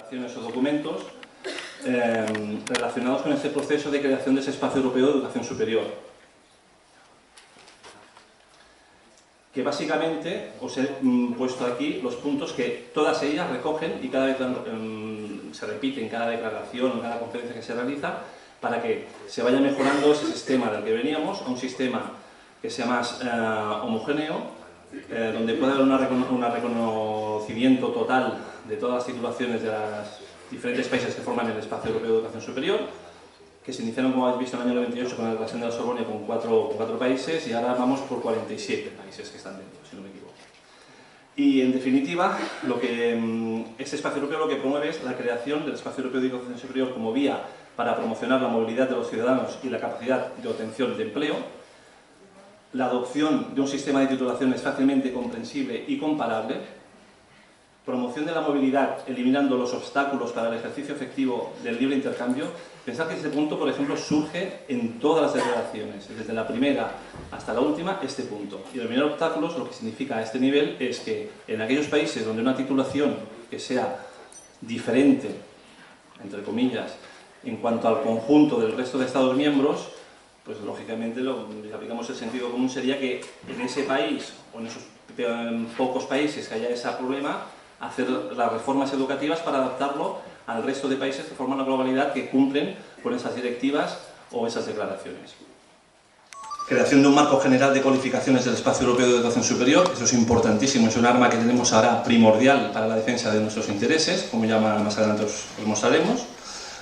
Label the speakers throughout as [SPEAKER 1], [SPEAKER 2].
[SPEAKER 1] declaraciones o documentos relacionados con este proceso de creación de ese espacio europeo de educación superior. Que básicamente os he puesto aquí los puntos que todas ellas recogen y cada vez se repiten en cada declaración o en cada conferencia que se realiza para que se vaya mejorando ese sistema del que veníamos a un sistema que sea más homogéneo, donde pueda haber un reconocimiento total de todas las titulaciones de los diferentes países que forman el Espacio Europeo de Educación Superior, que se iniciaron, como habéis visto, en el año 98 con la declaración de la Sorbona con cuatro países, y ahora vamos por 47 países que están dentro, si no me equivoco. Y, en definitiva, este espacio europeo lo que promueve es la creación del Espacio Europeo de Educación Superior como vía para promocionar la movilidad de los ciudadanos y la capacidad de obtención de empleo, la adopción de un sistema de titulaciones fácilmente comprensible y comparable, promoción de la movilidad eliminando los obstáculos para el ejercicio efectivo del libre intercambio. Pensad que este punto, por ejemplo, surge en todas las declaraciones, desde la primera hasta la última, este punto. Y eliminar obstáculos, lo que significa a este nivel, es que en aquellos países donde una titulación que sea diferente, entre comillas, en cuanto al conjunto del resto de Estados miembros, pues lógicamente, si aplicamos el sentido común, sería que en ese país, o en esos pocos países que haya ese problema, hacer las reformas educativas para adaptarlo al resto de países que forman la globalidad que cumplen con esas directivas o esas declaraciones. Creación de un marco general de cualificaciones del Espacio Europeo de Educación Superior. Eso es importantísimo, es un arma que tenemos ahora primordial para la defensa de nuestros intereses, como ya más adelante os mostraremos.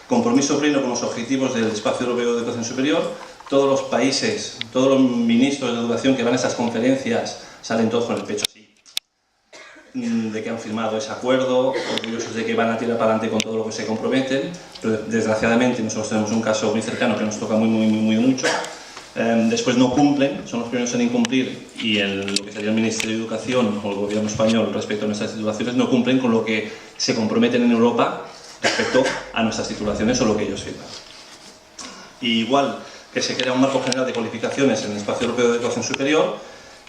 [SPEAKER 1] Compromiso pleno con los objetivos del Espacio Europeo de Educación Superior. Todos los países, todos los ministros de educación que van a estas conferencias salen todos con el pecho así, de que han firmado ese acuerdo, orgullosos de que van a tirar para adelante con todo lo que se comprometen, pero desgraciadamente nosotros tenemos un caso muy cercano que nos toca muy mucho. Después no cumplen, son los primeros en incumplir, y lo que sería el Ministerio de Educación o el Gobierno español respecto a nuestras titulaciones no cumplen con lo que se comprometen en Europa respecto a nuestras titulaciones o lo que ellos firman. Y igual que se crea un marco general de cualificaciones en el Espacio Europeo de Educación Superior,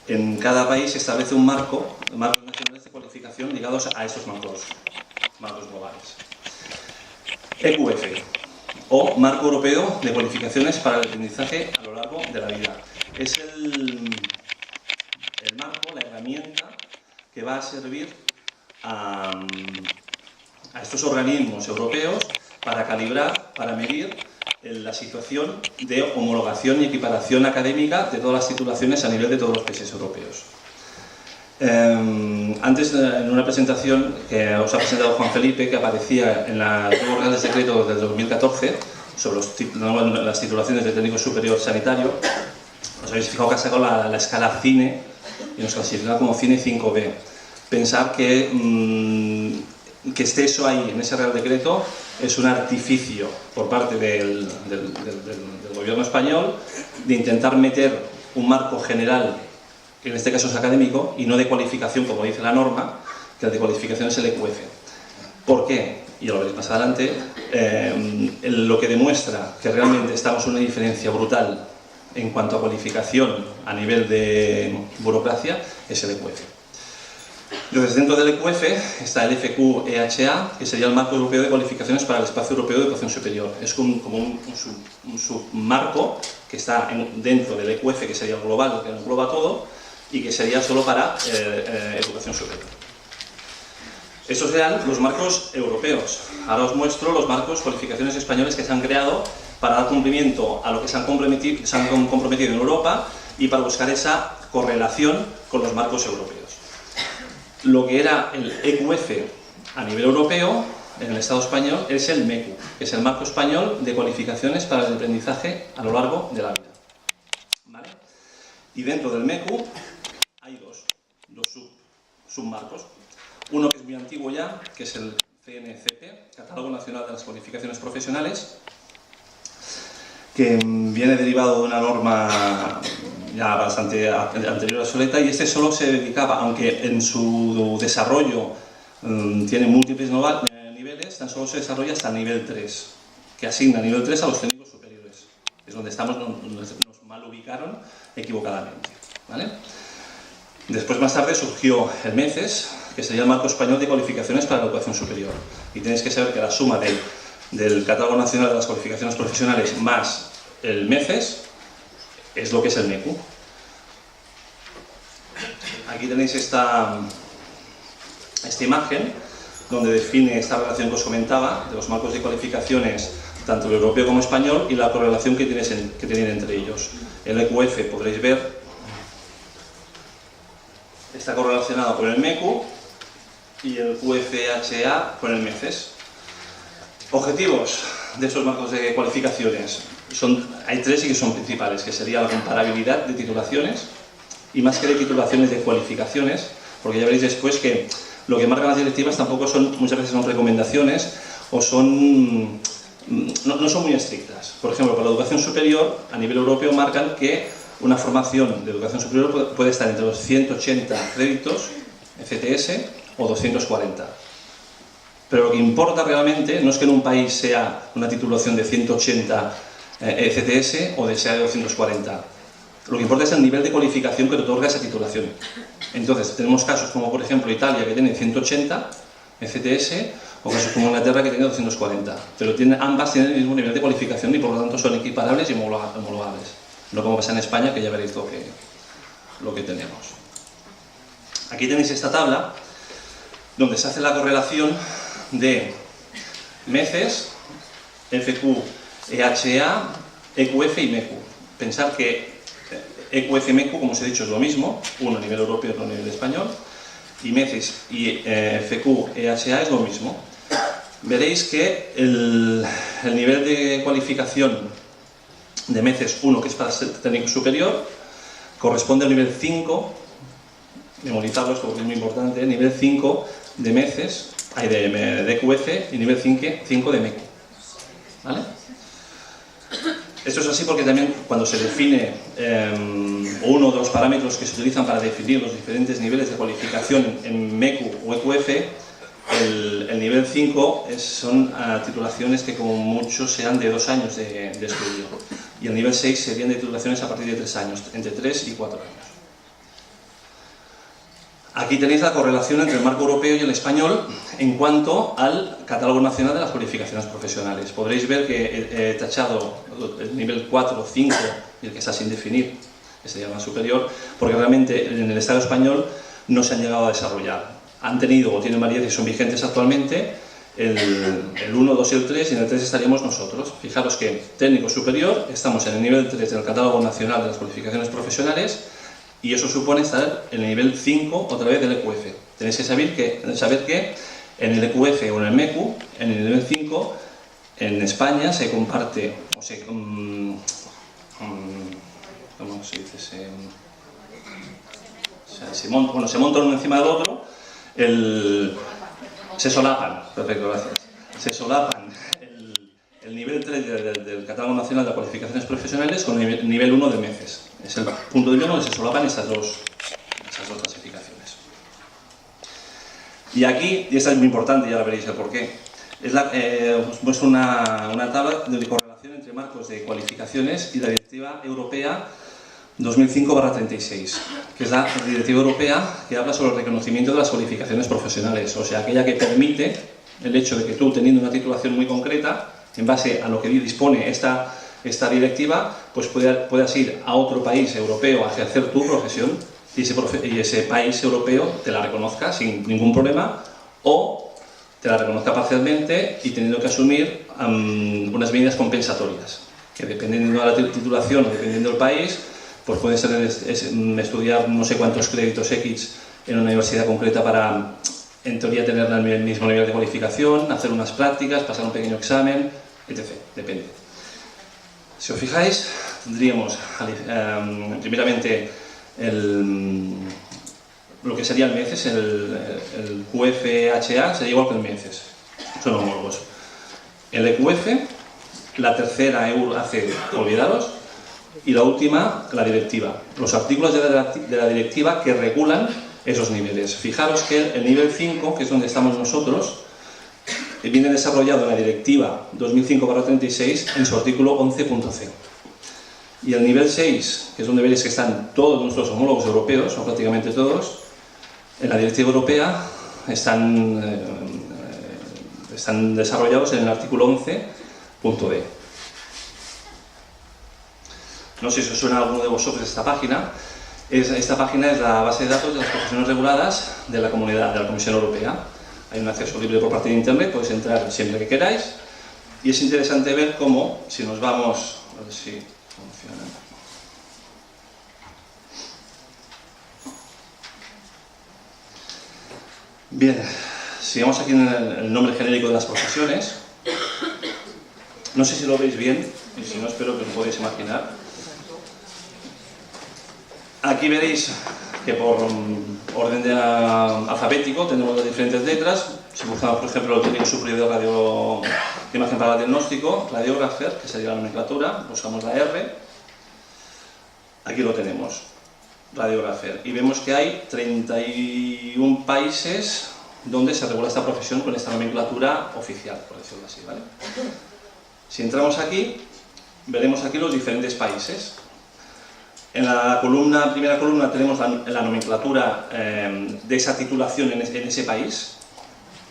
[SPEAKER 1] en cada país se establece un marcos nacionales de cualificación ligados a esos marcos globales. EQF, o Marco Europeo de Cualificaciones para el Aprendizaje a lo largo de la vida. Es el marco, la herramienta que va a servir a estos organismos europeos para calibrar, para medir la situación de homologación y equiparación académica de todas las titulaciones a nivel de todos los países europeos. Antes, en una presentación que os ha presentado Juan Felipe, que aparecía en los nuevos Reales Decretos del 2014 sobre las titulaciones de técnico superior sanitario, os habéis fijado que ha sacado la escala CINE y nos clasifica como CINE 5B. Pensar que esté eso ahí, en ese Real Decreto, es un artificio por parte del Gobierno español de intentar meter un marco general, que en este caso es académico, y no de cualificación, como dice la norma, que el de cualificación es el EQF. ¿Por qué? Y lo veréis más adelante. Lo que demuestra que realmente estamos en una diferencia brutal en cuanto a cualificación a nivel de burocracia es el EQF. Entonces, dentro del EQF está el FQ-EHA, que sería el Marco Europeo de Cualificaciones para el Espacio Europeo de Educación Superior. Es como un submarco que está dentro del EQF, que sería el global, que engloba todo, y que sería solo para educación superior. Estos serían los marcos europeos. Ahora os muestro los marcos cualificaciones españoles que se han creado para dar cumplimiento a lo que se han comprometido en Europa y para buscar esa correlación con los marcos europeos. Lo que era el EQF a nivel europeo, en el Estado español, es el MECU, que es el Marco Español de Cualificaciones para el Aprendizaje a lo largo de la vida. ¿Vale? Y dentro del MECU hay dos submarcos. Uno que es muy antiguo ya, que es el CNCP, Catálogo Nacional de las Cualificaciones Profesionales, que viene derivado de una norma ya bastante anterior a Soleta, y este solo se dedicaba, aunque en su desarrollo tiene múltiples niveles, tan solo se desarrolla hasta el nivel 3, que asigna nivel 3 a los técnicos superiores. Es donde nos mal ubicaron equivocadamente. ¿Vale? Después, más tarde, surgió el MECES, que sería el marco español de cualificaciones para la educación superior. Y tenéis que saber que la suma del Catálogo Nacional de las Cualificaciones Profesionales más el MECES es lo que es el MECU. Aquí tenéis esta imagen donde define esta relación que os comentaba de los marcos de cualificaciones, tanto el europeo como español, y la correlación que tienen entre ellos. El EQF, podréis ver, está correlacionado con el MECU y el QFHA con el MECES. Objetivos de estos marcos de cualificaciones. Hay tres y que son principales, que sería la comparabilidad de titulaciones, y más que de titulaciones, de cualificaciones, porque ya veréis después que lo que marcan las directivas tampoco muchas veces son recomendaciones o no son muy estrictas. Por ejemplo, para la educación superior, a nivel europeo marcan que una formación de educación superior puede estar entre los 180 créditos ECTS o 240. Pero lo que importa realmente no es que en un país sea una titulación de 180 ECTS o sea de 240. Lo que importa es el nivel de cualificación que te otorga esa titulación. Entonces, tenemos casos como, por ejemplo, Italia, que tiene 180 ECTS, o casos como Inglaterra, que tiene 240. Pero ambas tienen el mismo nivel de cualificación y, por lo tanto, son equiparables y homologables. No como pasa en España, que ya veréis lo que tenemos. Aquí tenéis esta tabla, donde se hace la correlación de MECES, FQ, EHA, EQF y MECU. Pensar que EQF y MECU, como os he dicho, es lo mismo, uno a nivel europeo y otro a nivel español, y MECES y FQ, EHA es lo mismo. Veréis que el nivel de cualificación de MECES 1, que es para ser técnico superior, corresponde al nivel 5, memorizarlo esto porque es muy importante, nivel 5 de MECES, de EQF y nivel 5 de MECU. ¿Vale? Esto es así porque también cuando se define uno de los parámetros que se utilizan para definir los diferentes niveles de cualificación en MECU o EQF, el nivel 5 son titulaciones que como mucho sean de 2 años de estudio, y el nivel 6 serían de titulaciones a partir de 3 años, entre 3 y 4 años. Aquí tenéis la correlación entre el marco europeo y el español en cuanto al Catálogo Nacional de las Cualificaciones Profesionales. Podréis ver que he tachado el nivel 4, 5 y el que está sin definir, que sería más superior, porque realmente en el Estado español no se han llegado a desarrollar. Han tenido o tienen variedades y son vigentes actualmente el 1, 2 y el 3, y en el 3 estaríamos nosotros. Fijaros que técnico superior, estamos en el nivel 3 del Catálogo Nacional de las Cualificaciones Profesionales, y eso supone estar en el nivel 5 otra vez del EQF. Tenéis que saber que en el EQF o en el MECU, en el nivel 5, en España se comparte, o se, ¿cómo se dice? Se montan uno encima del otro, se solapan, perfecto, gracias. Se solapan el nivel 3 del Catálogo Nacional de Cualificaciones Profesionales con el nivel 1 de MECES. Es el punto de vista donde se solapan esas dos clasificaciones. Y aquí, y esta es muy importante, ya la veréis el porqué, os muestro una tabla de correlación entre marcos de cualificaciones y la Directiva Europea 2005/36, que es la Directiva Europea que habla sobre el reconocimiento de las cualificaciones profesionales, o sea, aquella que permite el hecho de que tú, teniendo una titulación muy concreta, en base a lo que dispone esta directiva, pues puedas ir a otro país europeo a ejercer tu profesión y ese país europeo te la reconozca sin ningún problema, o te la reconozca parcialmente y teniendo que asumir unas medidas compensatorias, que dependiendo de la titulación o dependiendo del país, pues puede ser estudiar no sé cuántos créditos X en una universidad concreta para, en teoría, tener el mismo nivel de cualificación, hacer unas prácticas, pasar un pequeño examen, etc. Depende. Si os fijáis, tendríamos primeramente lo que sería el MECES, el QFHA sería igual que el MECES, son homólogos. El EQF, la tercera hace olvidaros, y la última, la directiva. Los artículos de la directiva que regulan esos niveles. Fijaros que el nivel 5, que es donde estamos nosotros, viene desarrollado en la Directiva 2005/36 en su artículo 11.c. Y el nivel 6, que es donde veréis que están todos nuestros homólogos europeos, o prácticamente todos, en la Directiva Europea están desarrollados en el artículo 11.d. No sé si os suena a alguno de vosotros esta página. Esta página es la base de datos de las profesiones reguladas de la comunidad, de la Comisión Europea. Hay un acceso libre por parte de Internet, podéis entrar siempre que queráis. Y es interesante ver cómo, si nos vamos, a ver si funciona. Bien, sigamos aquí en el nombre genérico de las profesiones. No sé si lo veis bien, y si no, espero que lo podáis imaginar. Aquí veréis que por orden alfabético tenemos las diferentes letras. Si buscamos, por ejemplo, el técnico superior de imagen para el diagnóstico, radiógrafo, que sería la nomenclatura, buscamos la R. Aquí lo tenemos, radiógrafo. Y vemos que hay 31 países donde se regula esta profesión con esta nomenclatura oficial, por decirlo así, ¿vale? Si entramos aquí, veremos aquí los diferentes países. En la primera columna tenemos la nomenclatura de esa titulación en ese país.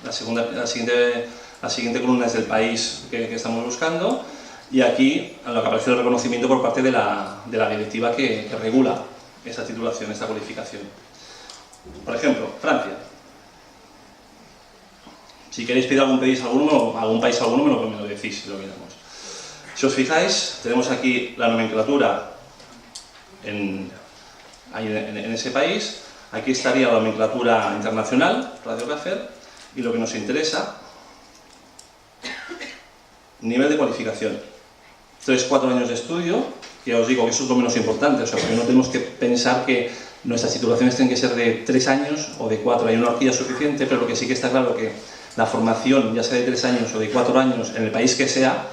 [SPEAKER 1] La siguiente columna es del país que estamos buscando. Y aquí lo que aparece el reconocimiento por parte de la directiva que regula esa titulación, esta cualificación. Por ejemplo, Francia. Si queréis pedir algún país alguno, me lo decís si lo miramos. Si os fijáis, tenemos aquí la nomenclatura en ese país. Aquí estaría la nomenclatura internacional, radiógrafo, y lo que nos interesa, nivel de cualificación. 3-4 años de estudio, que ya os digo que eso es lo menos importante, o sea, porque no tenemos que pensar que nuestras titulaciones tienen que ser de 3 años o de 4, hay una horquilla suficiente, pero lo que sí que está claro que la formación, ya sea de 3 años o de 4 años, en el país que sea,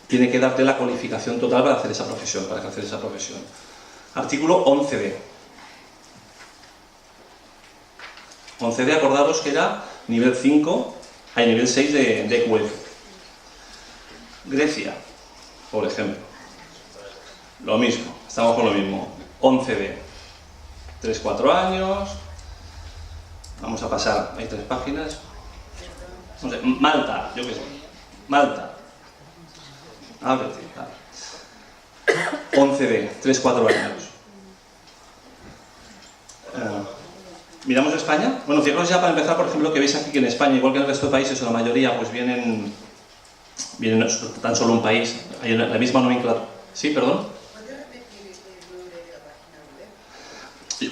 [SPEAKER 1] tiene que darte la cualificación total para hacer esa profesión, para ejercer esa profesión. Artículo 11d. 11d, acordaros que era nivel 5, hay nivel 6 de QF. Grecia, por ejemplo. Lo mismo, estamos con lo mismo. 11d. 3-4 años. Vamos a pasar, hay 3 páginas. No sé, Malta, yo qué sé. Malta. Ábrete, vale. 11d, 3-4 años. ¿Miramos España? Bueno, fijaros ya para empezar, por ejemplo, que veis aquí que en España, igual que en el resto de países, o la mayoría, pues vienen tan solo un país, hay la misma nomenclatura. ¿Sí, perdón?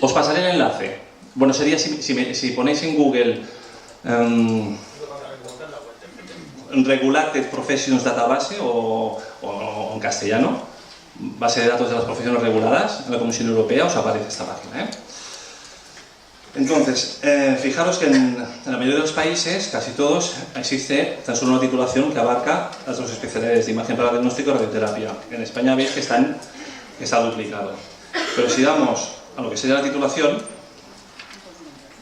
[SPEAKER 1] Os pasaré el enlace. Bueno, sería si ponéis en Google Regulated Professions Database o en castellano, base de datos de las profesiones reguladas en la Comisión Europea, os aparece esta página, ¿eh? Entonces, fijaros que en la mayoría de los países, casi todos, existe tan solo una titulación que abarca las 2 especialidades de imagen para diagnóstico y radioterapia. En España veis que está duplicado. Pero si damos a lo que sería la titulación,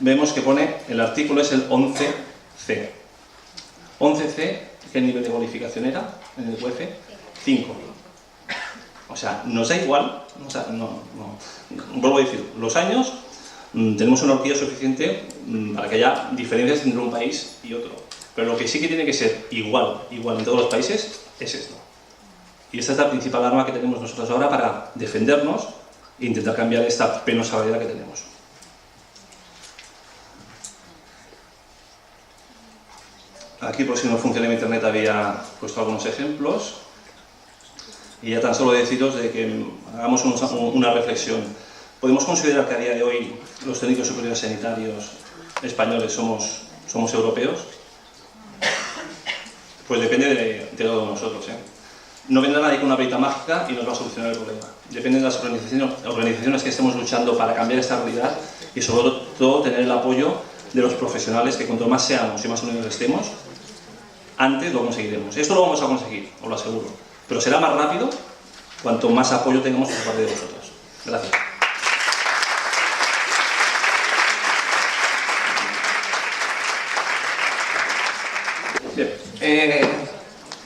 [SPEAKER 1] vemos que pone, el artículo es el 11C. 11C, ¿qué nivel de cualificación era en el UEF? 5. O sea, nos da igual, o sea, vuelvo a decir, los años, tenemos una horquilla suficiente para que haya diferencias entre un país y otro. Pero lo que sí que tiene que ser igual en todos los países es esto. Y esta es la principal arma que tenemos nosotros ahora para defendernos e intentar cambiar esta penosa realidad que tenemos. Aquí, por si no funciona en internet, había puesto algunos ejemplos. Y ya tan solo deciros de que hagamos una reflexión. ¿Podemos considerar que a día de hoy los técnicos superiores sanitarios españoles somos europeos? Pues depende de todos nosotros, ¿eh? No vendrá nadie con una varita mágica y nos va a solucionar el problema. Depende de las organizaciones que estemos luchando para cambiar esta realidad y sobre todo tener el apoyo de los profesionales, que cuanto más seamos y más unidos estemos, antes lo conseguiremos. Esto lo vamos a conseguir, os lo aseguro. Pero será más rápido cuanto más apoyo tengamos por parte de vosotros. Gracias.
[SPEAKER 2] Bien.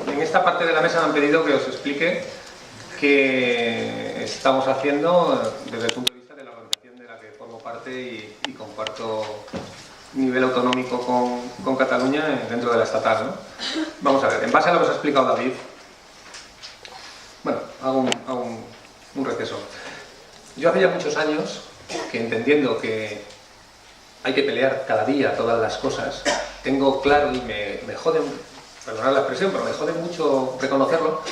[SPEAKER 2] En esta parte de la mesa me han pedido que os explique qué estamos haciendo desde el punto de vista de la organización de la que formo parte y comparto nivel autonómico con Cataluña dentro de la estatal, ¿no? Vamos a ver, en base a lo que os ha explicado David, bueno, hago un receso. Yo hace ya muchos años que, entendiendo que hay que pelear cada día todas las cosas, tengo claro, y me jode, perdonad la expresión, pero me jode mucho reconocerlo,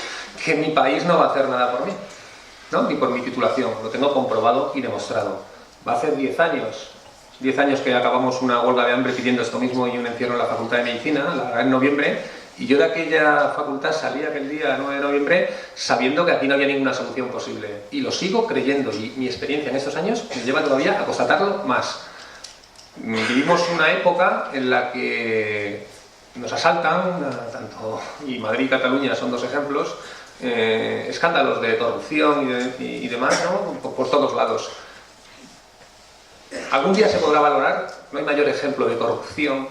[SPEAKER 2] que mi país no va a hacer nada por mí, ¿no? Ni por mi titulación, lo tengo comprobado y demostrado. Va a hacer 10 años que acabamos una huelga de hambre pidiendo esto mismo y un encierro en la Facultad de Medicina, en noviembre, y yo de aquella facultad salí aquel día 9 de noviembre sabiendo que aquí no había ninguna solución posible. Y lo sigo creyendo, y mi experiencia en estos años me lleva todavía a constatarlo más. Vivimos una época en la que nos asaltan, tanto, y Madrid y Cataluña son dos ejemplos, escándalos de corrupción y demás, ¿no? Por todos lados. Algún día se podrá valorar, no hay mayor ejemplo de corrupción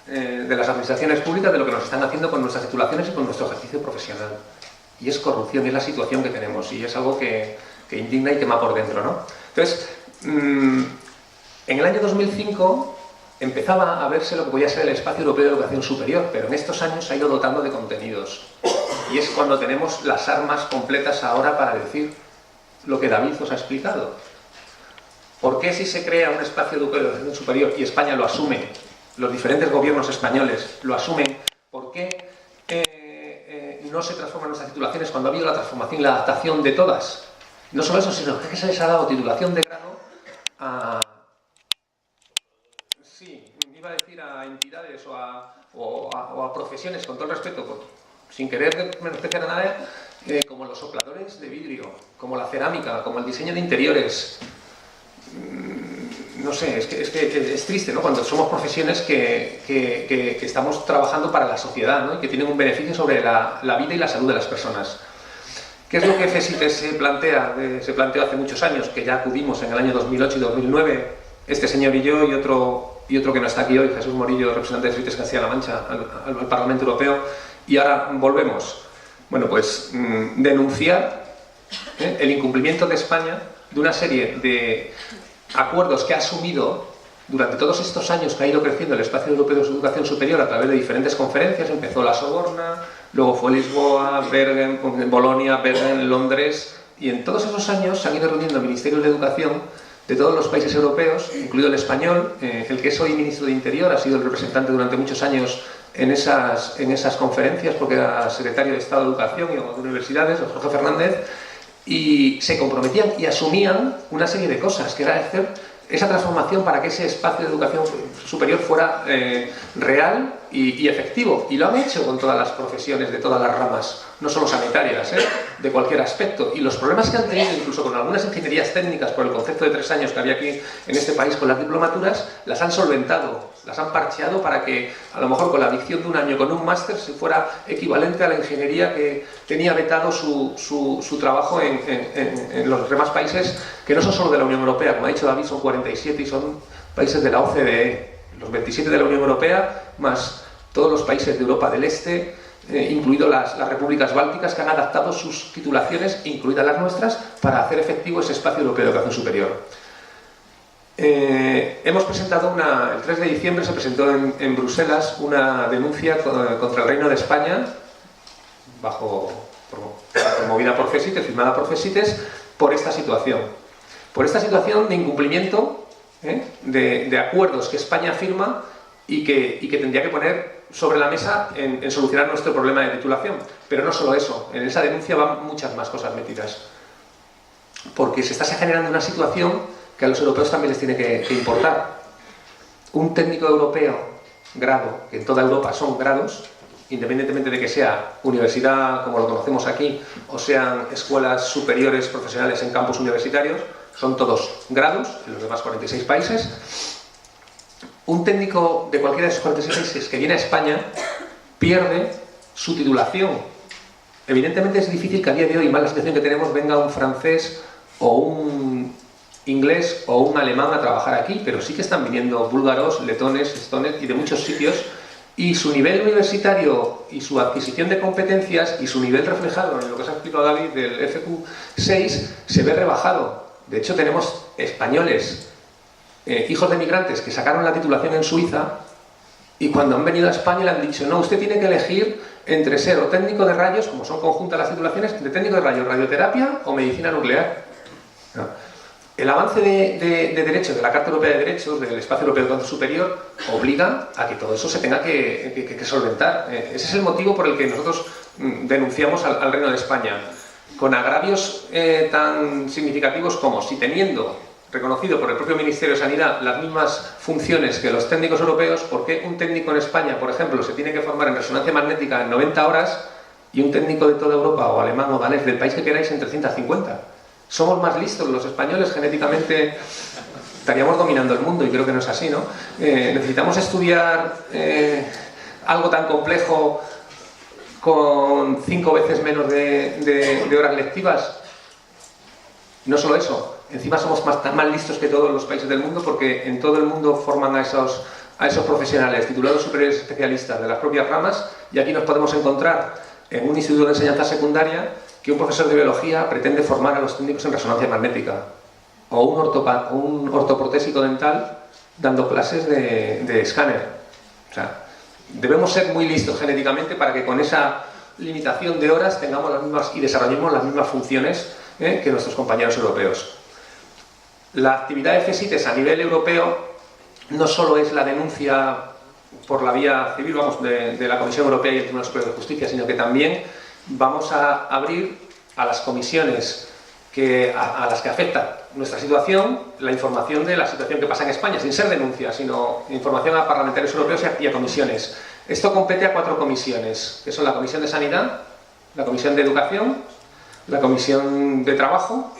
[SPEAKER 2] de las administraciones públicas de lo que nos están haciendo con nuestras titulaciones y con nuestro ejercicio profesional. Y es corrupción, y es la situación que tenemos, y es algo que indigna y quema por dentro, ¿no? Entonces, en el año 2005 empezaba a verse lo que podía ser el Espacio Europeo de Educación Superior, pero en estos años se ha ido dotando de contenidos. Y es cuando tenemos las armas completas ahora para decir lo que David os ha explicado. ¿Por qué si se crea un espacio europeo de educación superior y España lo asume, los diferentes gobiernos españoles lo asumen, por qué no se transforman nuestras titulaciones cuando ha habido la transformación y la adaptación de todas? No solo eso, sino que se les ha dado titulación de grado a... Sí, iba a decir a entidades o a profesiones, con todo el respeto, sin querer menospreciar a nadie, como los sopladores de vidrio, como la cerámica, como el diseño de interiores. No sé, es que es triste, ¿no? Cuando somos profesiones que estamos trabajando para la sociedad, ¿no? Y que tienen un beneficio sobre la vida y la salud de las personas. ¿Qué es lo que CESITES se planteó hace muchos años, que ya acudimos en el año 2008 y 2009, este señor y yo, y otro que no está aquí hoy, Jesús Morillo, representante de CESITES Castilla-La Mancha, al Parlamento Europeo, y ahora volvemos? Bueno, pues denunciar el incumplimiento de España de una serie de acuerdos que ha asumido durante todos estos años que ha ido creciendo el Espacio Europeo de Educación Superior a través de diferentes conferencias. Empezó la Soborna, luego fue Lisboa, Bergen, Bolonia, Bergen, Londres, y en todos esos años se han ido reuniendo ministerios de educación de todos los países europeos, incluido el español. El que es hoy ministro de Interior ha sido el representante durante muchos años en esas conferencias, porque era secretario de Estado de Educación y de Universidades, Jorge Fernández, y se comprometían y asumían una serie de cosas, que era hacer esa transformación para que ese espacio de educación superior fuera real y efectivo. Y lo han hecho con todas las profesiones de todas las ramas, no solo sanitarias, de cualquier aspecto. Y los problemas que han tenido, incluso con algunas ingenierías técnicas, por el concepto de 3 años que había aquí en este país con las diplomaturas, las han solventado, las han parcheado para que, a lo mejor con la adicción de un año con un máster, se fuera equivalente a la ingeniería que tenía vetado su trabajo en los demás países, que no son solo de la Unión Europea, como ha dicho David, son 47 y son países de la OCDE, los 27 de la Unión Europea, más todos los países de Europa del Este, incluido las repúblicas bálticas, que han adaptado sus titulaciones, incluidas las nuestras, para hacer efectivo ese espacio europeo de educación superior. Hemos presentado el 3 de diciembre se presentó en Bruselas una denuncia contra el Reino de España, promovida por CESITES, firmada por CESITES, por esta situación de incumplimiento de acuerdos que España firma y que tendría que poner sobre la mesa en solucionar nuestro problema de titulación. Pero no solo eso, en esa denuncia van muchas más cosas metidas, porque se está generando una situación que a los europeos también les tiene que importar. Un técnico europeo, grado, que en toda Europa son grados, independientemente de que sea universidad como lo conocemos aquí, o sean escuelas superiores profesionales en campus universitarios, son todos grados en los demás 46 países. Un técnico de cualquiera de esos 46 países que viene a España pierde su titulación. Evidentemente es difícil que a día de hoy, más la situación que tenemos, venga un francés o un inglés o un alemán a trabajar aquí, pero sí que están viniendo búlgaros, letones, estones y de muchos sitios, y su nivel universitario y su adquisición de competencias y su nivel reflejado en lo que se ha explicado David del FQ6 se ve rebajado. De hecho, tenemos españoles hijos de migrantes que sacaron la titulación en Suiza y cuando han venido a España le han dicho, no, usted tiene que elegir entre ser o técnico de rayos, como son conjuntas las titulaciones, entre técnico de rayos, radioterapia o medicina nuclear. No. El avance de derechos, de la Carta Europea de Derechos, del Espacio Europeo de Educación Superior, obliga a que todo eso se tenga que solventar. Ese es el motivo por el que nosotros denunciamos al Reino de España, con agravios tan significativos como si teniendo reconocido por el propio Ministerio de Sanidad las mismas funciones que los técnicos europeos, ¿por qué un técnico en España, por ejemplo, se tiene que formar en resonancia magnética en 90 horas y un técnico de toda Europa, o alemán o danés, del país que queráis, en 350? Somos más listos los españoles genéticamente, estaríamos dominando el mundo y creo que no es así, ¿no? Necesitamos estudiar algo tan complejo con 5 veces menos de horas lectivas. No solo eso, encima somos más listos que todos los países del mundo porque en todo el mundo forman a esos profesionales titulados superiores especialistas de las propias ramas y aquí nos podemos encontrar en un instituto de enseñanza secundaria que un profesor de biología pretende formar a los técnicos en resonancia magnética o un ortoprotésico dental dando clases de escáner. O sea, debemos ser muy listos genéticamente para que con esa limitación de horas tengamos las mismas y desarrollemos las mismas funciones que nuestros compañeros europeos. La actividad de FESITES a nivel europeo no solo es la denuncia por la vía civil, de la Comisión Europea y el Tribunal Superior de Justicia, sino que también vamos a abrir a las comisiones a las que afecta nuestra situación la información de la situación que pasa en España, sin ser denuncia, sino información a parlamentarios europeos y a comisiones. Esto compete a 4 comisiones, que son la Comisión de Sanidad, la Comisión de Educación, la Comisión de Trabajo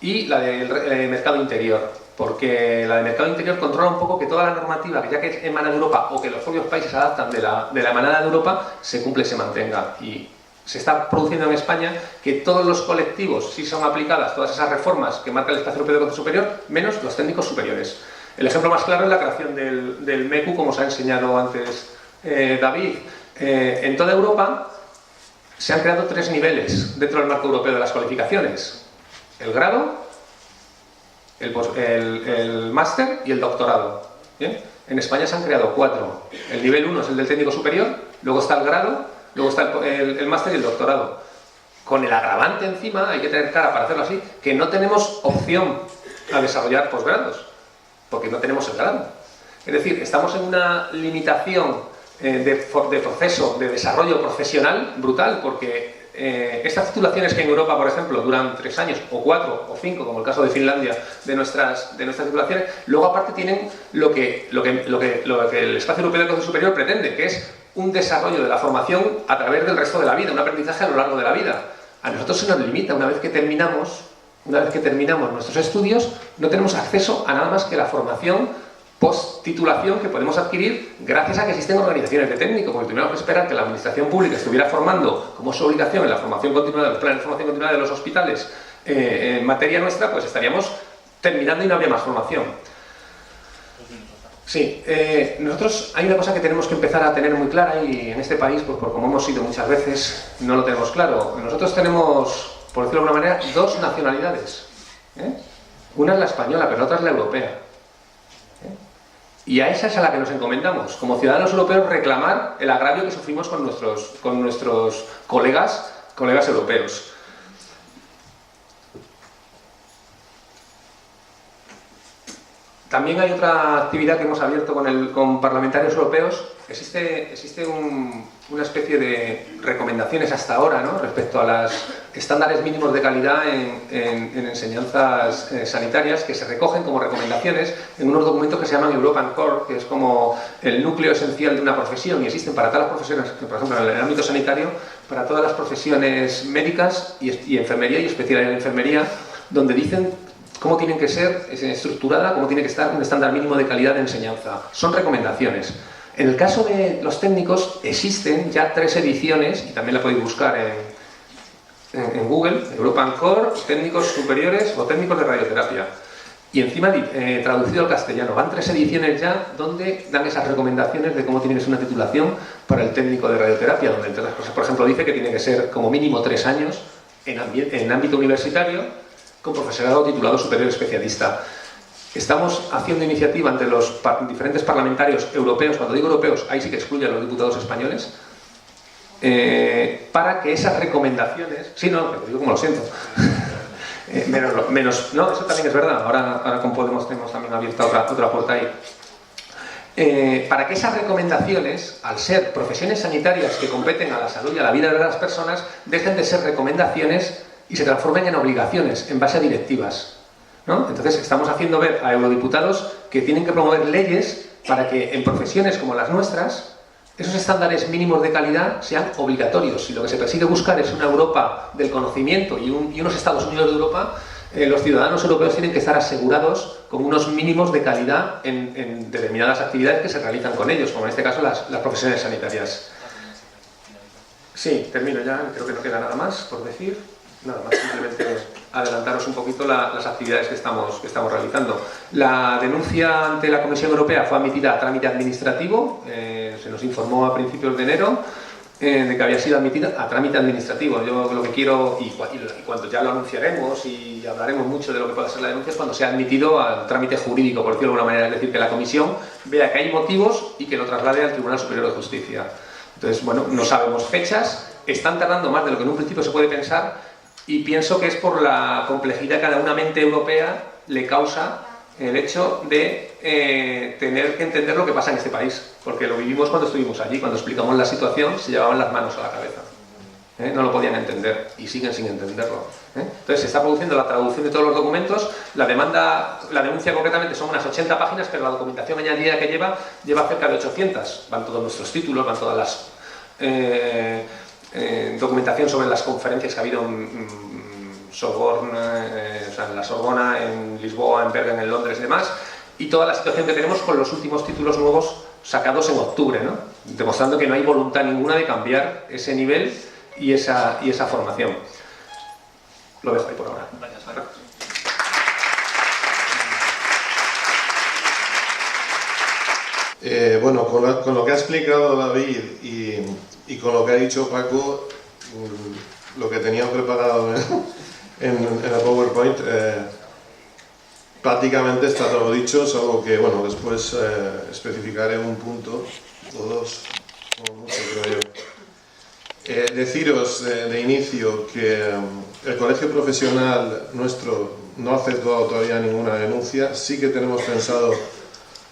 [SPEAKER 2] y la del Mercado Interior, porque la de Mercado Interior controla un poco que toda la normativa, que ya que emana de Europa o que los propios países adaptan de la emanada de Europa, se cumple y se mantenga. Y se está produciendo en España que todos los colectivos sí son aplicadas todas esas reformas que marca el Espacio Europeo de Educación Superior, menos los técnicos superiores. El ejemplo más claro es la creación del MECU, como os ha enseñado antes David. En toda Europa se han creado 3 niveles dentro del marco europeo de las cualificaciones: el grado, el máster y el doctorado. ¿Bien? En España se han creado 4. El nivel 1 es el del técnico superior, luego está el grado, luego está el máster y el doctorado. Con el agravante encima, hay que tener cara para hacerlo así, que no tenemos opción a desarrollar posgrados, porque no tenemos el grado. Es decir, estamos en una limitación de proceso, de desarrollo profesional brutal, porque estas titulaciones que en Europa, por ejemplo, duran 3 años, o 4, o 5, como el caso de Finlandia, de nuestras titulaciones, luego aparte tienen lo que el Espacio Europeo de Educación Superior pretende, que es un desarrollo de la formación a través del resto de la vida, un aprendizaje a lo largo de la vida. A nosotros se nos limita, una vez que terminamos nuestros estudios, no tenemos acceso a nada más que la formación post-titulación que podemos adquirir gracias a que existen organizaciones de técnicos, porque tuvimos que esperar que la administración pública estuviera formando, como su obligación, en la formación continuada, los planes de formación continuada de los hospitales, en materia nuestra, pues estaríamos terminando y no habría más formación. Sí, nosotros hay una cosa que tenemos que empezar a tener muy clara y en este país, pues como hemos sido muchas veces, no lo tenemos claro. Nosotros tenemos, por decirlo de alguna manera, 2 nacionalidades. Una es la española, pero la otra es la europea. Y a esa es a la que nos encomendamos, como ciudadanos europeos, reclamar el agravio que sufrimos con nuestros colegas europeos. También hay otra actividad que hemos abierto con parlamentarios europeos. Existe una especie de recomendaciones hasta ahora, ¿no?, respecto a los estándares mínimos de calidad en enseñanzas sanitarias, que se recogen como recomendaciones en unos documentos que se llaman European Core, que es como el núcleo esencial de una profesión, y existen para todas las profesiones, por ejemplo en el ámbito sanitario, para todas las profesiones médicas y enfermería, y especialmente en enfermería, donde dicen cómo tienen que ser estructurada, cómo tiene que estar un estándar mínimo de calidad de enseñanza. Son recomendaciones. En el caso de los técnicos existen ya 3 ediciones, y también la podéis buscar en Google, European Core, técnicos superiores o técnicos de radioterapia. Y encima, traducido al castellano, van 3 ediciones ya donde dan esas recomendaciones de cómo tiene que ser una titulación para el técnico de radioterapia, donde entre otras cosas, por ejemplo, dice que tiene que ser como mínimo 3 años en ámbito universitario, con profesorado titulado superior especialista. estamos haciendo iniciativa entre los diferentes parlamentarios europeos, cuando digo europeos, ahí sí que excluye a los diputados españoles, para que esas recomendaciones... Sí, no, pero digo como lo siento. No, eso también es verdad. Ahora con Podemos tenemos también abierta otra puerta ahí. Para que esas recomendaciones, al ser profesiones sanitarias que competen a la salud y a la vida de las personas, dejen de ser recomendaciones y se transformen en obligaciones, en base a directivas, ¿no? Entonces estamos haciendo ver a eurodiputados que tienen que promover leyes para que en profesiones como las nuestras esos estándares mínimos de calidad sean obligatorios. Si lo que se persigue buscar es una Europa del conocimiento y unos Estados Unidos de Europa, los ciudadanos europeos tienen que estar asegurados con unos mínimos de calidad en determinadas actividades que se realizan con ellos, como en este caso las profesiones sanitarias. Sí, termino ya, creo que no queda nada más por decir. Nada más, simplemente adelantaros un poquito las actividades que estamos realizando. La denuncia ante la Comisión Europea fue admitida a trámite administrativo, se nos informó a principios de enero de que había sido admitida a trámite administrativo. Yo lo que quiero, y cuando ya lo anunciaremos y hablaremos mucho de lo que pueda ser la denuncia, es cuando sea admitido al trámite jurídico, por decirlo de alguna manera, es decir, que la Comisión vea que hay motivos y que lo traslade al Tribunal Superior de Justicia. Entonces, bueno, no sabemos fechas, están tardando más de lo que en un principio se puede pensar. Y pienso que es por la complejidad que a una mente europea le causa el hecho de tener que entender lo que pasa en este país. Porque lo vivimos cuando estuvimos allí, cuando explicamos la situación, se llevaban las manos a la cabeza. No lo podían entender y siguen sin entenderlo. Entonces se está produciendo la traducción de todos los documentos. La denuncia concretamente son unas 80 páginas, pero la documentación añadida que lleva cerca de 800. Van todos nuestros títulos, van todas las... documentación sobre las conferencias que ha habido en la Sorbona, en Lisboa, en Bergen, en Londres y demás, y toda la situación que tenemos con los últimos títulos nuevos sacados en octubre, ¿no? Demostrando que no hay voluntad ninguna de cambiar ese nivel y esa formación. Lo dejo ahí por ahora.
[SPEAKER 1] Gracias.
[SPEAKER 3] Bueno, con lo que ha explicado David y con lo que ha dicho Paco, lo que tenía preparado en el PowerPoint, prácticamente está todo dicho, salvo que, bueno, después especificaré un punto o dos, como mucho creo yo. Deciros de inicio que el colegio profesional nuestro no ha aceptado todavía ninguna denuncia. Sí que tenemos pensado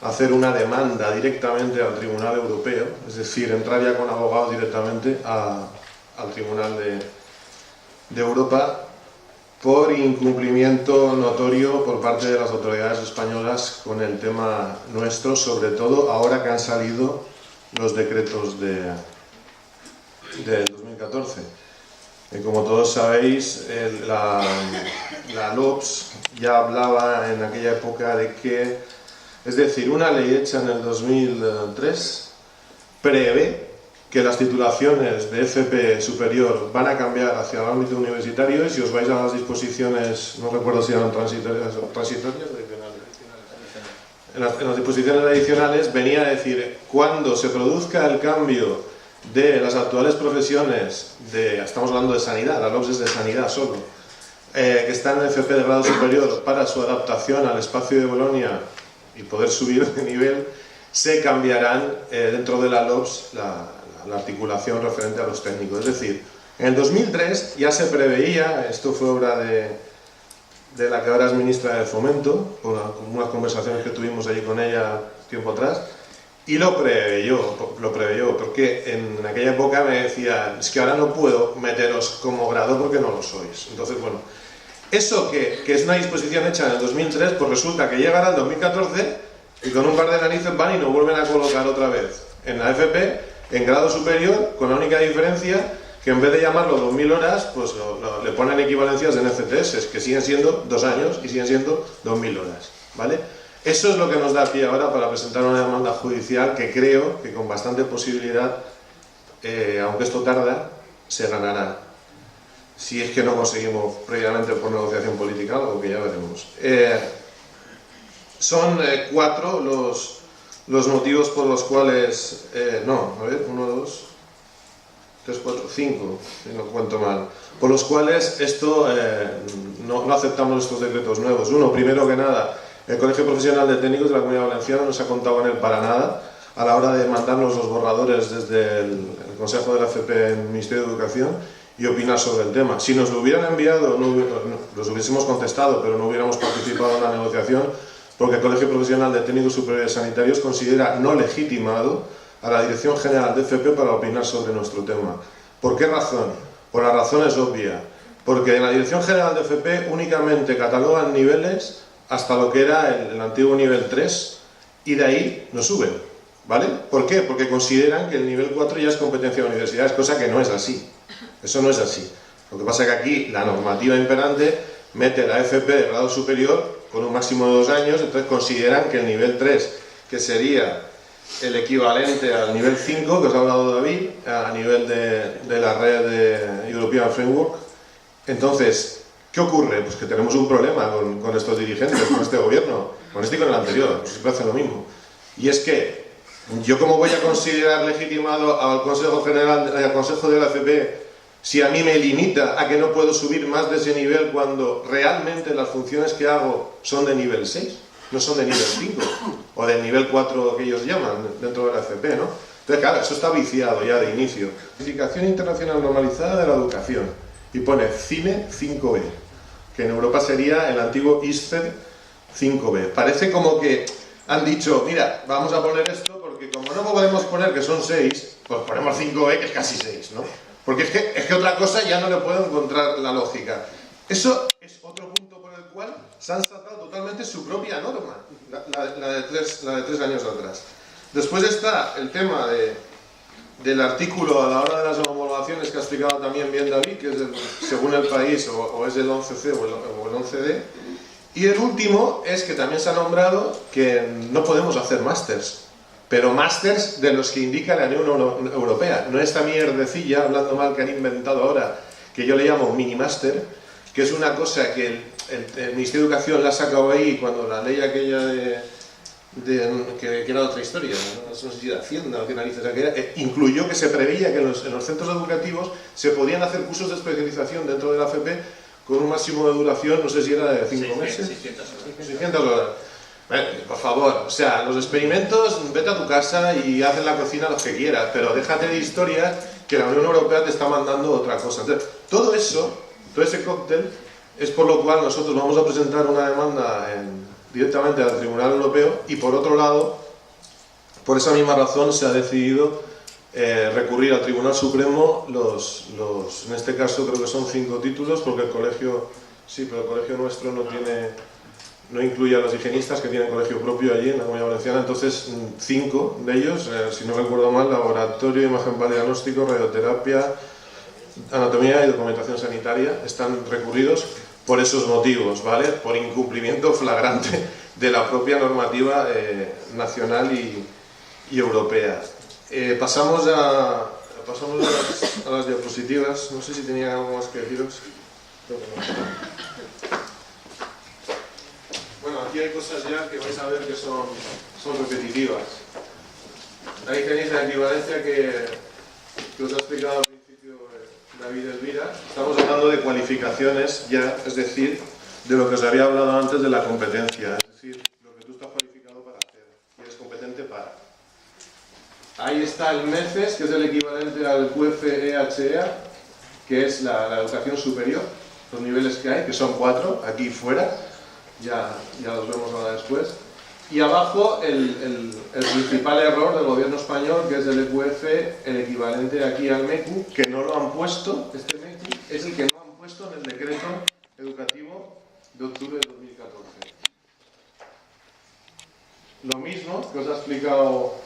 [SPEAKER 3] hacer una demanda directamente al Tribunal Europeo, es decir, entrar ya con abogados directamente al Tribunal de Europa por incumplimiento notorio por parte de las autoridades españolas con el tema nuestro, sobre todo ahora que han salido los decretos del 2014. Como todos sabéis, la LOPS ya hablaba en aquella época de que, es decir, una ley hecha en el 2003 prevé que las titulaciones de FP superior van a cambiar hacia el ámbito universitario, y si os vais a las disposiciones, no recuerdo si eran transitorias o adicionales. En las disposiciones adicionales venía a decir, cuando se produzca el cambio de las actuales profesiones, estamos hablando de sanidad, la LOPS es de sanidad solo, que están en FP de grado superior para su adaptación al espacio de Bolonia y poder subir de nivel, se cambiarán dentro de la LOPS la articulación referente a los técnicos. Es decir, en el 2003 ya se preveía, esto fue obra de la que ahora es ministra de Fomento, con unas conversaciones que tuvimos allí con ella tiempo atrás, y lo preveyó, porque en aquella época me decía, es que ahora no puedo meteros como grado porque no lo sois. Entonces, bueno, eso que es una disposición hecha en el 2003, pues resulta que llegará el 2014 y con un par de narices van y nos vuelven a colocar otra vez en la FP, en grado superior, con la única diferencia que en vez de llamarlo 2000 horas, pues le ponen equivalencias en FCS, que siguen siendo 2 años y siguen siendo 2000 horas, ¿vale? Eso es lo que nos da pie ahora para presentar una demanda judicial que creo que con bastante posibilidad, aunque esto tarda, se ganará. Si es que no conseguimos previamente por negociación política, algo que ya veremos. Son 4 los motivos por los cuales... no, a ver, 1, 2, 3, 4, 5, si no cuento mal. Por los cuales no aceptamos estos decretos nuevos. Uno, primero que nada, El Colegio Profesional de Técnicos de la Comunidad Valenciana no se ha contado con él para nada a la hora de mandarnos los borradores desde el Consejo de la FP en el Ministerio de Educación y opinar sobre el tema. Si nos lo hubieran enviado, los hubiésemos contestado, pero no hubiéramos participado en la negociación, porque el Colegio Profesional de Técnicos Superiores Sanitarios considera no legitimado a la Dirección General de FP para opinar sobre nuestro tema. ¿Por qué razón? Por la razón es obvia. Porque en la Dirección General de FP únicamente catalogan niveles hasta lo que era el antiguo nivel 3 y de ahí no suben, ¿vale? ¿Por qué? Porque consideran que el nivel 4 ya es competencia de universidades, cosa que no es así. Eso no es así. Lo que pasa es que aquí la normativa imperante mete la FP de grado superior con un máximo de 2 años, entonces consideran que el nivel 3, que sería el equivalente al nivel 5, que os ha hablado David, a nivel de la red de European Framework. Entonces, ¿qué ocurre? Pues que tenemos un problema con estos dirigentes, con este gobierno, con este y con el anterior, siempre hacen lo mismo. Y es que, ¿yo cómo voy a considerar legitimado al Consejo General, al Consejo de la FP, si a mí me limita a que no puedo subir más de ese nivel cuando realmente las funciones que hago son de nivel 6, no son de nivel 5 o del nivel 4 que ellos llaman dentro de la FP, ¿no? Entonces, claro, eso está viciado ya de inicio. Certificación Internacional Normalizada de la Educación y pone CINE 5B, que en Europa sería el antiguo ISCER 5B. Parece como que han dicho, mira, vamos a poner esto porque como no podemos poner que son 6, pues ponemos 5B que es casi 6, ¿no? Porque es que otra cosa ya no le puedo encontrar la lógica. Eso es otro punto por el cual se han saltado totalmente su propia norma, la de 3 años atrás. Después está el tema del artículo a la hora de las homologaciones que ha explicado también bien David, que es según el país o es el 11C o el 11D. Y el último es que también se ha nombrado que no podemos hacer másters. Pero másters de los que indica la Unión Europea. No esta mierdecilla, hablando mal, que han inventado ahora, que yo le llamo mini-máster, que es una cosa que el Ministerio de Educación la ha sacado ahí cuando la ley aquella que era otra historia, no sé si de Hacienda o qué narices era, incluyó que se preveía que en los centros educativos se podían hacer cursos de especialización dentro de la FP con un máximo de duración, no sé si era de 5 meses. 600 horas. Por favor, o sea, los experimentos, vete a tu casa y haz en la cocina lo que quieras, pero déjate de historias que la Unión Europea te está mandando otra cosa. Entonces, todo eso, todo ese cóctel, es por lo cual nosotros vamos a presentar una demanda directamente al Tribunal Europeo y por otro lado, por esa misma razón se ha decidido recurrir al Tribunal Supremo en este caso creo que son 5 títulos, porque el colegio, sí, pero el colegio nuestro no incluye a los higienistas que tienen colegio propio allí en la Comunidad Valenciana, entonces 5 de ellos, si no recuerdo mal, laboratorio, imagen para diagnóstico, radioterapia, anatomía y documentación sanitaria, están recurridos por esos motivos, ¿vale? Por incumplimiento flagrante de la propia normativa nacional y europea. Pasamos a las diapositivas, no sé si tenía algo más que deciros. Bueno, aquí hay cosas ya que vais a ver que son repetitivas. Ahí tenéis la equivalencia que os ha explicado al principio David Elvira. Estamos hablando de cualificaciones ya, es decir, de lo que os había hablado antes de la competencia, es decir, lo que tú estás cualificado para hacer y eres competente para. Ahí está el MECES, que es el equivalente al QF-EHEA, que es la educación superior, los niveles que hay, que son 4, aquí fuera. Ya los vemos ahora después. Y abajo el principal error del gobierno español, que es el EQF, el equivalente aquí al MECU, que no lo han puesto, este MECU es el que no han puesto en el decreto educativo de octubre de 2014. Lo mismo que os ha explicado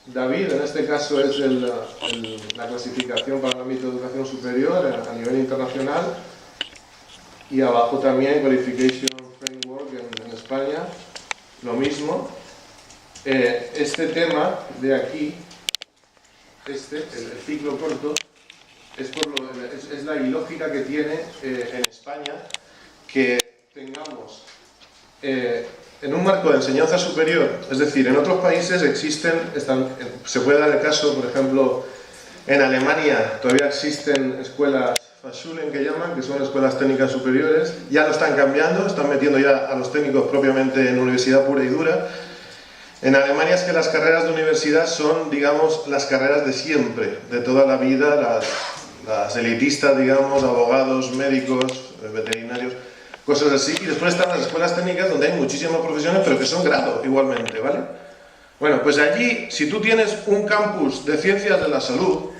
[SPEAKER 3] David, en este caso es la clasificación para el ámbito de educación superior a nivel internacional. Y abajo también Qualification Framework en España, lo mismo. Este tema de aquí, el ciclo corto, es la ilógica que tiene en España que tengamos en un marco de enseñanza superior, es decir, en otros países se puede dar el caso, por ejemplo, en Alemania todavía existen escuelas Faschulen que llaman, que son escuelas técnicas superiores, ya lo están cambiando, están metiendo ya a los técnicos propiamente en universidad pura y dura. En Alemania es que las carreras de universidad son, digamos, las carreras de siempre, de toda la vida, las elitistas, digamos, abogados, médicos, veterinarios, cosas así. Y después están las escuelas técnicas donde hay muchísimas profesiones, pero que son grado igualmente, ¿vale? Bueno, pues allí, si tú tienes un campus de ciencias de la salud,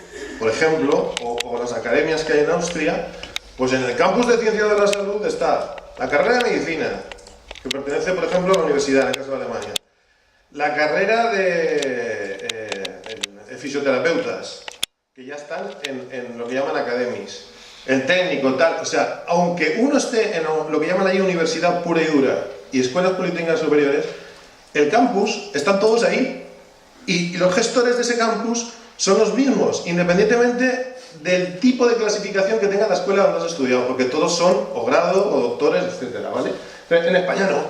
[SPEAKER 3] por ejemplo, o las academias que hay en Austria, pues en el campus de ciencias de la salud está la carrera de medicina, que pertenece, por ejemplo, a la universidad, en el caso de Alemania. La carrera de fisioterapeutas, que ya están en lo que llaman academies. El técnico, tal, o sea, aunque uno esté en lo que llaman ahí universidad pura y dura y escuelas politécnicas superiores, el campus, están todos ahí. Y los gestores de ese campus son los mismos, independientemente del tipo de clasificación que tenga la escuela donde has estudiado, porque todos son o grado, o doctores, etcétera, ¿vale? Pero en España no.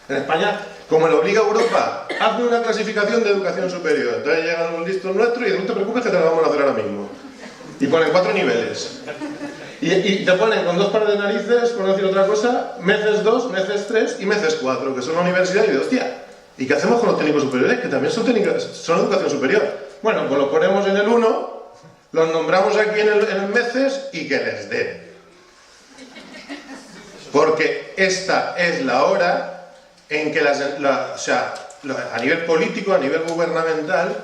[SPEAKER 3] En España, como le obliga a Europa, hazme una clasificación de educación superior. Entonces llegan los listos nuestros y no te preocupes que te lo vamos a hacer ahora mismo. Y ponen 4 niveles. Y te ponen con 2 pares de narices, por no decir otra cosa, MECES 2, MECES 3 y MECES 4, que son la universidad, y de hostia. ¿Y qué hacemos con los técnicos superiores? Que también son educación superior. Bueno, pues los ponemos en el 1, los nombramos aquí en el MECES y que les den. Porque esta es la hora en que a nivel político, a nivel gubernamental,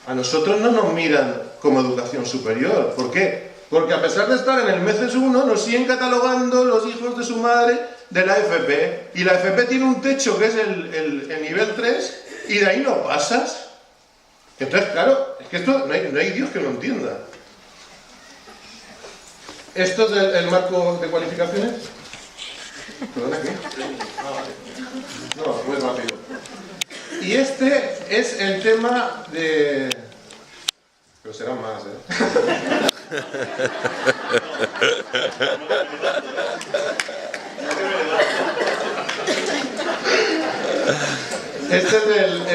[SPEAKER 3] a nosotros no nos miran como educación superior. ¿Por qué? Porque a pesar de estar en el MECES 1, nos siguen catalogando los hijos de su madre de la FP. Y la FP tiene un techo que es el nivel 3 y de ahí no pasas. Entonces, claro, es que esto no hay Dios que lo entienda. ¿Esto es el marco de cualificaciones? ¿Perdona qué? No, muy rápido. Y este es el tema de... Pero serán más, ¿eh? Este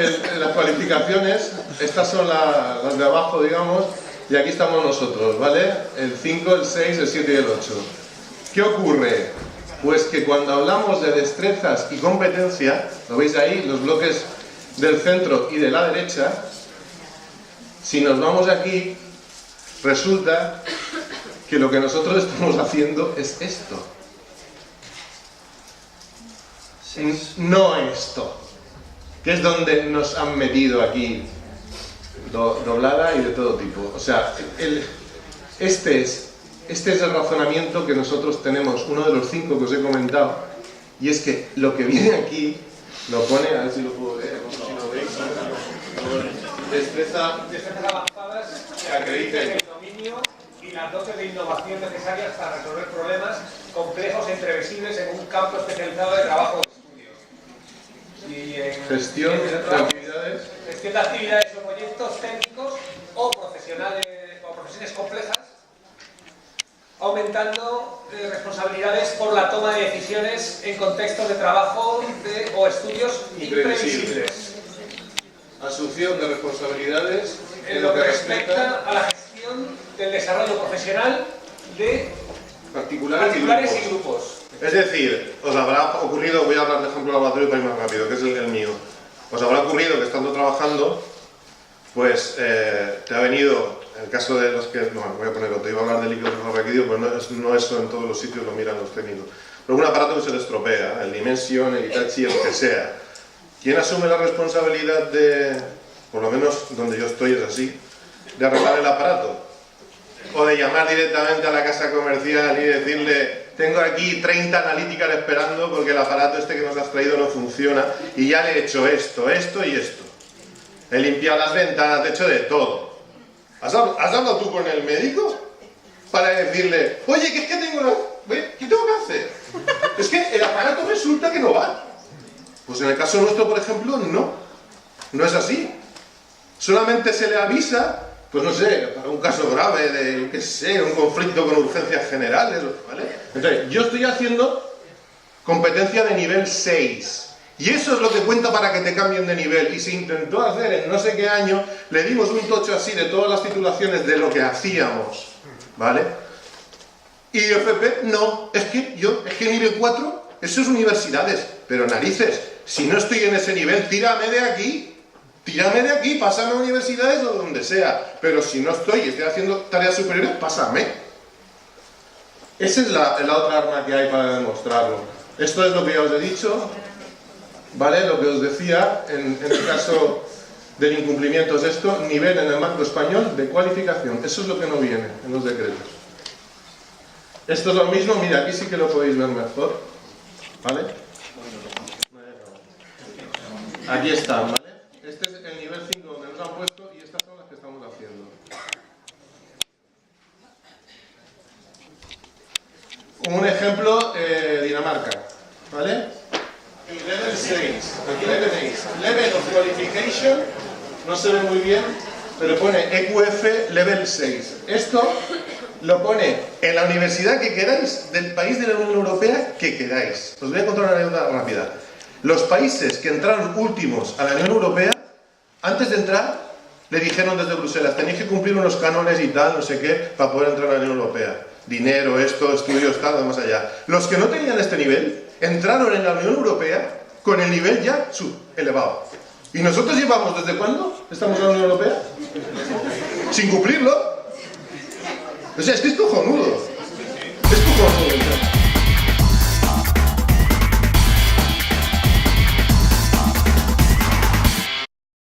[SPEAKER 3] es las cualificaciones. Estas son las de abajo, digamos. Y aquí estamos nosotros, ¿vale? El 5, el 6, el 7 y el 8. ¿Qué ocurre? Pues que cuando hablamos de destrezas y competencia, lo veis ahí, los bloques del centro y de la derecha, si nos vamos aquí, resulta que lo que nosotros estamos haciendo es esto. No esto, que es donde nos han metido aquí doblada y de todo tipo. O sea, este es el razonamiento que nosotros tenemos, uno de los 5 que os he comentado, y es que lo que viene aquí, lo pone, a ver si lo puedo leer, no sé si lo veis, destrezas avanzadas que acrediten
[SPEAKER 4] el dominio y las dotes de innovación necesarias para resolver problemas complejos e imprevisibles en un campo especializado de trabajo o estudio. Y
[SPEAKER 3] gestión de actividades.
[SPEAKER 4] Gestión de actividades o proyectos técnicos o profesionales o profesiones complejas, aumentando responsabilidades por la toma de decisiones en contextos de trabajo o estudios imprevisibles.
[SPEAKER 3] Asunción de responsabilidades
[SPEAKER 4] en lo que respecta a la gestión del desarrollo profesional de particulares y grupos.
[SPEAKER 3] Es decir, os habrá ocurrido, voy a hablar de ejemplo laboratorio para ir más rápido, que es el mío. Os habrá ocurrido que estando trabajando, pues te ha venido, en el caso de los que, no, voy a ponerlo, te iba a hablar de líquidos requeridos, pero no eso en todos los sitios lo miran los técnicos. Pero un aparato que se le estropea, el Dimension, el Hitachi, el que sea. ¿Quién asume la responsabilidad de, por lo menos donde yo estoy es así, de arreglar el aparato? O de llamar directamente a la casa comercial y decirle, tengo aquí 30 analíticas esperando porque el aparato este que nos has traído no funciona y ya le he hecho esto, esto y esto. He limpiado las ventanas, he hecho de todo. ¿Has hablado tú con el médico? Para decirle, oye, que es que tengo ¿qué tengo que hacer? Es que el aparato resulta que no va. Pues en el caso nuestro, por ejemplo, no es así. Solamente se le avisa, pues no sé, para un caso grave de, qué sé, un conflicto con urgencias generales, ¿vale? Entonces, yo estoy haciendo competencia de nivel 6. Y eso es lo que cuenta para que te cambien de nivel. Y se intentó hacer en no sé qué año, le dimos un tocho así de todas las titulaciones de lo que hacíamos, ¿vale? Y FP, no, es que nivel 4, eso es universidades, pero narices, si no estoy en ese nivel, tírame de aquí, pásame a universidades o donde sea, pero si no estoy haciendo tareas superiores, pásame. Esa es la otra arma que hay para demostrarlo. Esto es lo que ya os he dicho, ¿vale? Lo que os decía, en el caso del incumplimiento es esto, nivel en el marco español de cualificación, eso es lo que no viene en los decretos. Esto es lo mismo, mira, aquí sí que lo podéis ver mejor, ¿vale? Aquí están, ¿vale? Este es el nivel 5 donde nos han puesto y estas son las que estamos haciendo. Un ejemplo, Dinamarca, ¿vale? Level 6, aquí le tenéis, Level of Qualification, no se ve muy bien, pero pone EQF Level 6. Esto lo pone en la universidad que queráis, del país de la Unión Europea que queráis. Os voy a contar una anécdota rápida. Los países que entraron últimos a la Unión Europea, antes de entrar, le dijeron desde Bruselas, tenéis que cumplir unos cánones y tal, no sé qué, para poder entrar a la Unión Europea. Dinero, esto, estudios, tal, más allá. Los que no tenían este nivel, entraron en la Unión Europea con el nivel ya elevado. ¿Y nosotros llevamos desde cuándo? ¿Estamos en la Unión Europea? Sin cumplirlo. O sea, es que es cojonudo. Es cojonudo.